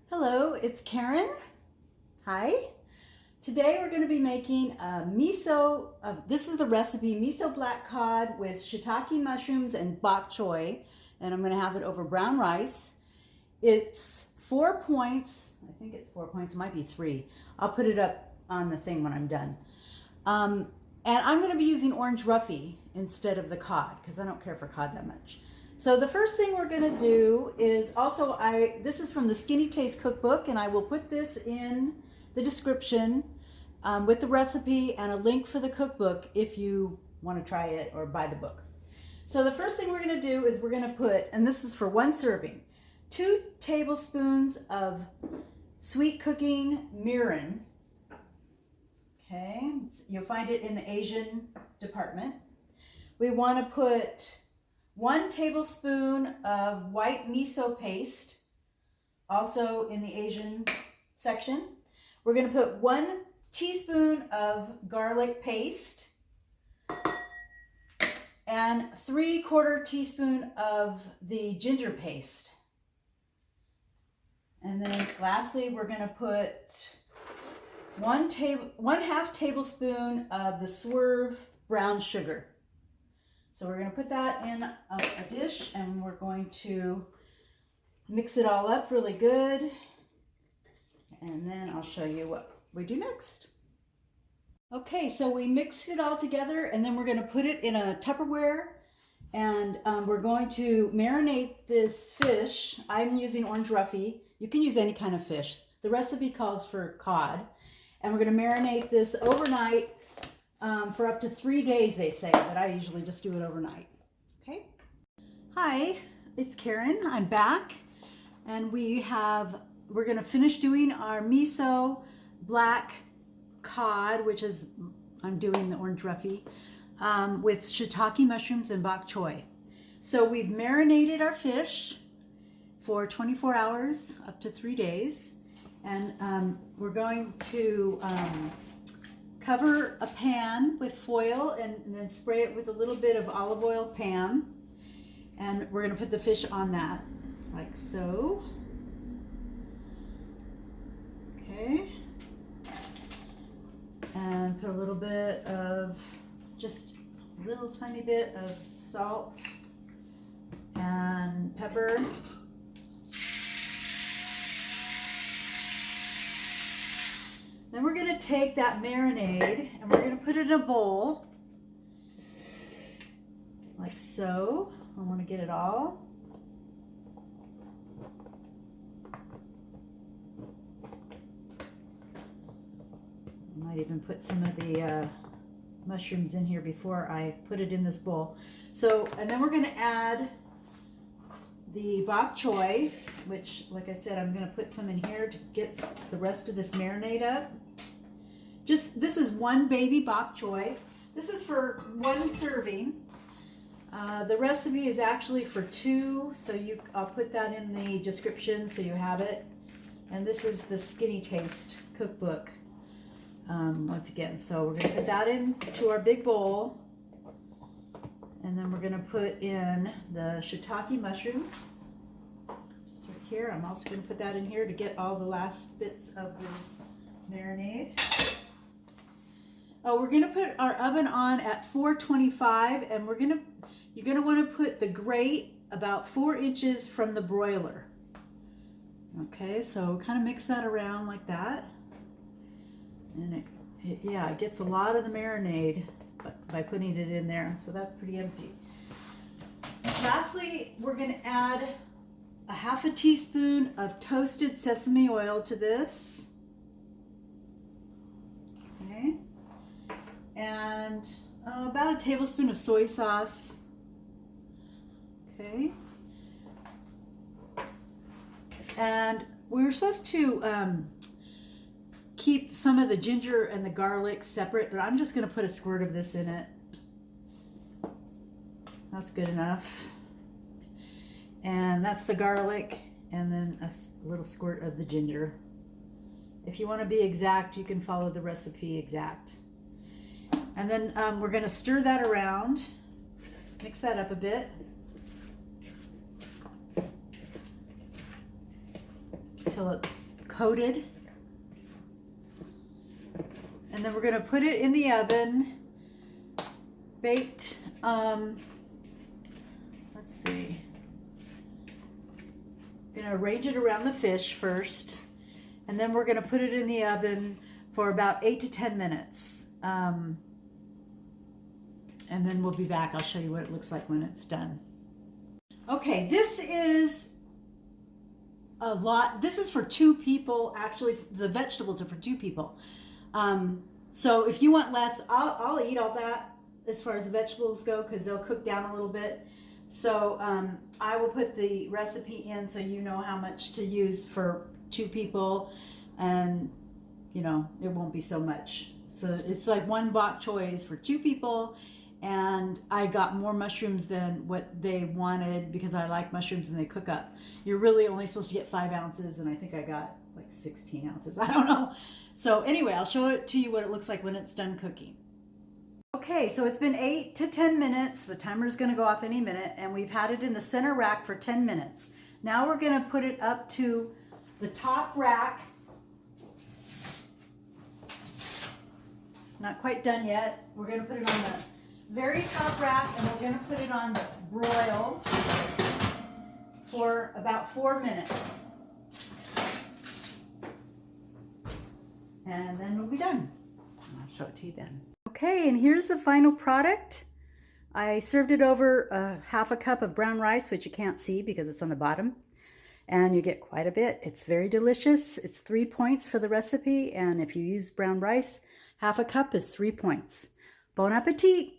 Hello, it's Karen. Hi. Today we're going to be making a miso, this is the recipe, miso black cod with shiitake mushrooms and bok choy, and I'm going to have it over brown rice. It's 4 points, I think it's 4 points, it might be 3. I'll put it up on the thing when I'm done. And I'm going to be using orange roughy instead of the cod because I don't care for cod that much. So the first thing we're going to do is also, this is from the Skinny Taste cookbook, and I will put this in the description with the recipe and a link for the cookbook if you want to try it or buy the book. So the first thing we're going to do is we're going to put, and this is for 1 serving, 2 tablespoons of sweet cooking mirin. Okay, you'll find it in the Asian department. We want to put 1 tablespoon of white miso paste, also in the Asian section. We're going to put 1 teaspoon of garlic paste and 3/4 teaspoon of the ginger paste. And then lastly, we're going to put 1/2 tablespoon of the swerve brown sugar. So we're going to put that in a dish and we're going to mix it all up really good. And then I'll show you what we do next. Okay, so we mixed it all together and then we're going to put it in a Tupperware and we're going to marinate this fish. I'm using orange roughy. You can use any kind of fish. The recipe calls for cod. And we're going to marinate this overnight for up to 3 days, they say, but I usually just do it overnight. Okay. Hi, it's Karen. I'm back, and we're going to finish doing our miso black cod, which is I'm doing the orange roughy with shiitake mushrooms and bok choy. So we've marinated our fish for 24 hours, up to 3 days. And we're going to cover a pan with foil and then spray it with a little bit of olive oil pan. And we're going to put the fish on that, like so. Okay. And put a little bit of, just a little tiny bit of salt and pepper. Then we're going to take that marinade and we're going to put it in a bowl, like so. I want to get it all. I might even put some of the mushrooms in here before I put it in this bowl. So, and then we're going to add the bok choy, which, like I said, I'm going to put some in here to get the rest of this marinade up. This is 1 baby bok choy. This is for 1 serving. The recipe is actually for 2, so I'll put that in the description so you have it. And this is the Skinny Taste cookbook. Once again, so we're going to put that into our big bowl. And then we're going to put in the shiitake mushrooms. Just right here. I'm also going to put that in here to get all the last bits of the marinade. Oh, we're going to put our oven on at 425, and you're going to want to put the grate about 4 inches from the broiler. Okay, so kind of mix that around like that. And it gets a lot of the marinade by putting it in there, so that's pretty empty. Lastly, we're going to add a 1/2 teaspoon of toasted sesame oil to this. Okay. And about a tablespoon of soy sauce. Okay. And we were supposed to keep some of the ginger and the garlic separate, but I'm just going to put a squirt of this in it. That's good enough. And that's the garlic, and then a little squirt of the ginger. If you want to be exact, you can follow the recipe exact. And then we're going to stir that around, mix that up a bit until it's coated. And then we're going to put it in the oven, baked, let's see. I'm going to arrange it around the fish first, and then we're going to put it in the oven for about 8 to 10 minutes. And then we'll be back. I'll show you what it looks like when it's done. Okay, this is a lot. This is for 2 people. Actually, the vegetables are for 2 people. So if you want less, I'll eat all that as far as the vegetables go, because they'll cook down a little bit. So I will put the recipe in so you know how much to use for 2 people, and you know, it won't be so much. So it's like 1 bok choy is for 2 people, and I got more mushrooms than what they wanted because I like mushrooms and they cook up. You're really only supposed to get 5 ounces, and I think I got like 16 ounces. I don't know. So anyway, I'll show it to you what it looks like when it's done cooking. Okay, so it's been 8 to 10 minutes. The timer is going to go off any minute, and we've had it in the center rack for 10 minutes. Now we're going to put it up to the top rack. It's not quite done yet. We're going to put it on the very top rack, and we're going to put it on the broil for about 4 minutes. And then we'll be done. I'll show it to you then. Okay, and here's the final product. I served it over a half a cup of brown rice, which you can't see because it's on the bottom. And you get quite a bit. It's very delicious. It's 3 points for the recipe. And if you use brown rice, half a cup is 3 points. Bon appetit!